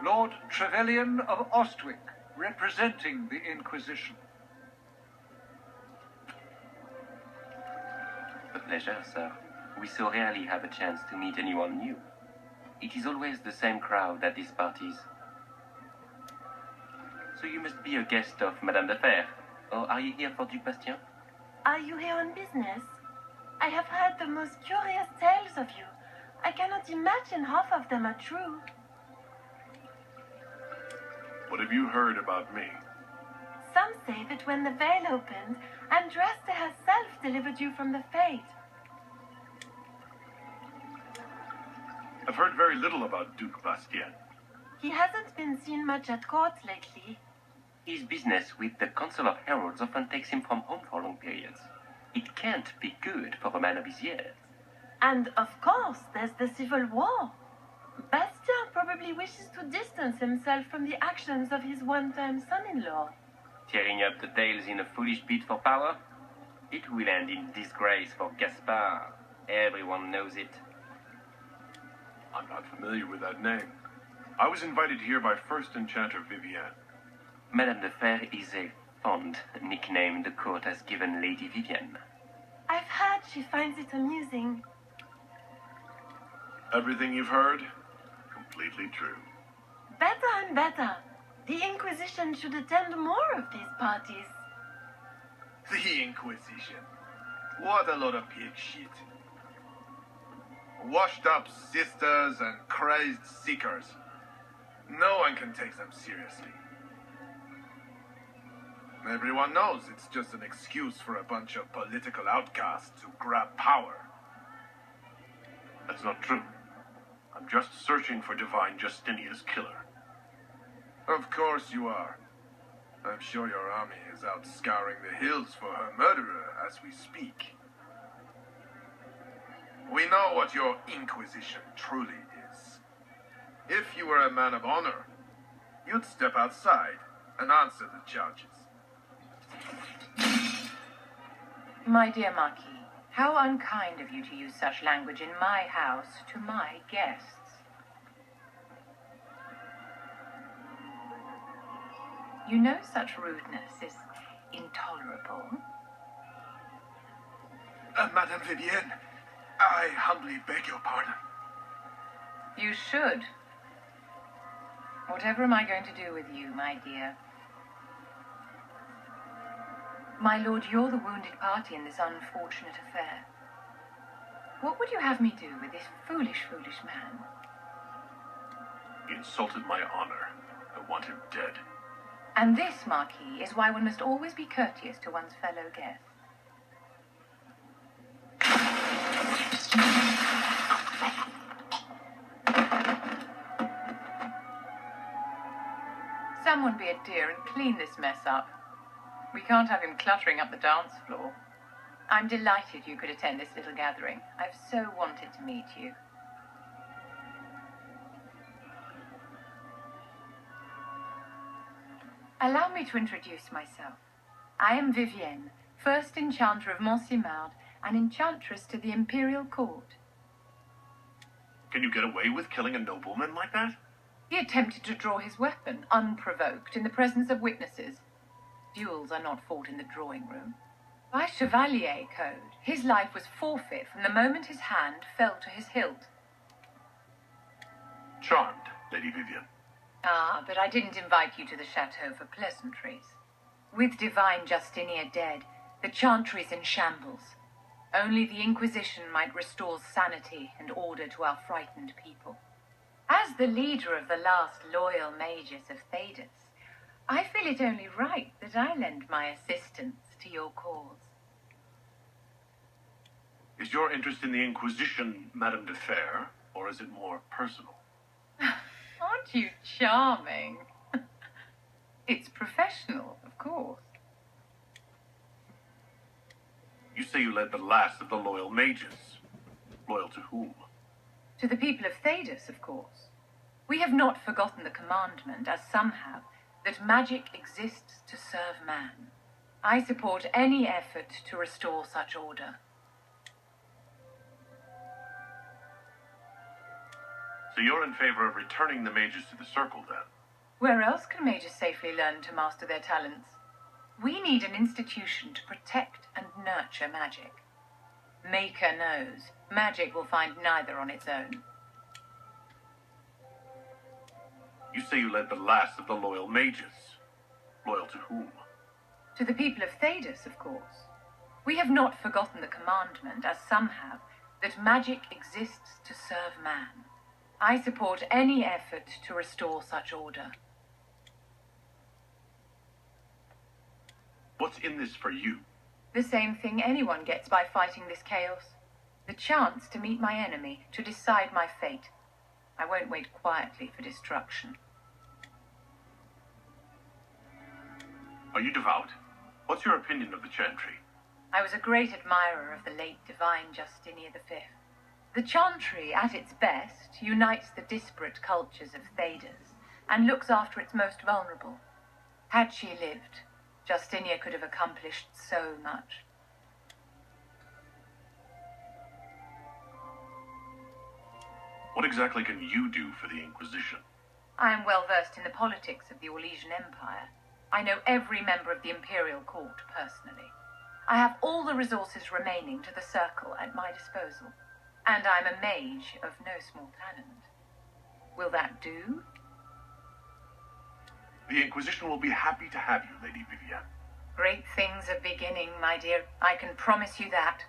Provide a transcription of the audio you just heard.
Lord Trevelyan of Ostwick, representing the Inquisition. A pleasure, sir. We so rarely have a chance to meet anyone new. It is always the same crowd at these parties. So you must be a guest of Madame de Fer, or are you here for Duc Bastien? Are you here on business? I have heard the most curious tales of you. I cannot imagine half of them are true. What have you heard about me? Some say that when the veil opened, Andraste herself delivered you from the fate. I've heard very little about Duc Bastien. He hasn't been seen much at court lately. His business with the Council of Heralds often takes him from home for long periods. It can't be good for a man of his years. And of course, there's the civil war. Bastien probably wishes to distance himself from the actions of his one-time son-in-law. Tearing up the tails in a foolish bid for power? It will end in disgrace for Gaspard. Everyone knows it. I'm not familiar with that name. I was invited here by First Enchanter Vivienne. Madame de Fer is a fond nickname the court has given Lady Vivienne. I've heard she finds it amusing. Everything you've heard? Completely true. Better and better. The Inquisition should attend more of these parties. The Inquisition. What a lot of pig shit. Washed up sisters and crazed seekers. No one can take them seriously. Everyone knows it's just an excuse for a bunch of political outcasts to grab power. That's not true. I'm just searching for Divine Justinia's killer. Of course you are. I'm sure your army is out scouring the hills for her murderer as we speak. We know what your Inquisition truly is. If you were a man of honor, you'd step outside and answer the charges. My dear Marquis, how unkind of you to use such language in my house to my guests. You know such rudeness is intolerable. Madame Vivienne, I humbly beg your pardon. You should. Whatever am I going to do with you, my dear? My lord, you're the wounded party in this unfortunate affair. What would you have me do with this foolish, foolish man? He insulted my honor. I want him dead. And this, Marquis, is why one must always be courteous to one's fellow guests. Someone be a dear and clean this mess up. We can't have him cluttering up the dance floor. I'm delighted you could attend this little gathering. I've so wanted to meet you. Allow me to introduce myself. I am Vivienne, first enchanter of Montsimard, and enchantress to the Imperial Court. Can you get away with killing a nobleman like that? He attempted to draw his weapon, unprovoked, in the presence of witnesses. Duels are not fought in the drawing room. By Chevalier code, his life was forfeit from the moment his hand fell to his hilt. Charmed, Lady Vivienne. Ah, but I didn't invite you to the chateau for pleasantries. With Divine Justinia dead, the Chantry's in shambles. Only the Inquisition might restore sanity and order to our frightened people. As the leader of the last loyal mages of Thedas, I feel it only right that I lend my assistance to your cause. Is your interest in the Inquisition, Madame de Fer, or is it more personal? Aren't you charming? It's professional, of course. You say you led the last of the loyal mages. Loyal to whom? To the people of Thedas, of course. We have not forgotten the commandment, as some have, that magic exists to serve man. I support any effort to restore such order. So you're in favor of returning the mages to the Circle, then? Where else can mages safely learn to master their talents? We need an institution to protect and nurture magic. Maker knows magic will find neither on its own. You say you led the last of the loyal mages. Loyal to whom? To the people of Thedas, of course. We have not forgotten the commandment, as some have, that magic exists to serve man. I support any effort to restore such order. What's in this for you? The same thing anyone gets by fighting this chaos. The chance to meet my enemy, to decide my fate. I won't wait quietly for destruction. Are you devout? What's your opinion of the Chantry? I was a great admirer of the late divine Justinia V. The Chantry, at its best, unites the disparate cultures of Thedas and looks after its most vulnerable. Had she lived, Justinia could have accomplished so much. What exactly can you do for the Inquisition? I am well versed in the politics of the Orlesian Empire. I know every member of the Imperial Court personally. I have all the resources remaining to the Circle at my disposal. And I'm a mage of no small talent. Will that do? The Inquisition will be happy to have you, Lady Vivienne. Great things are beginning, my dear. I can promise you that.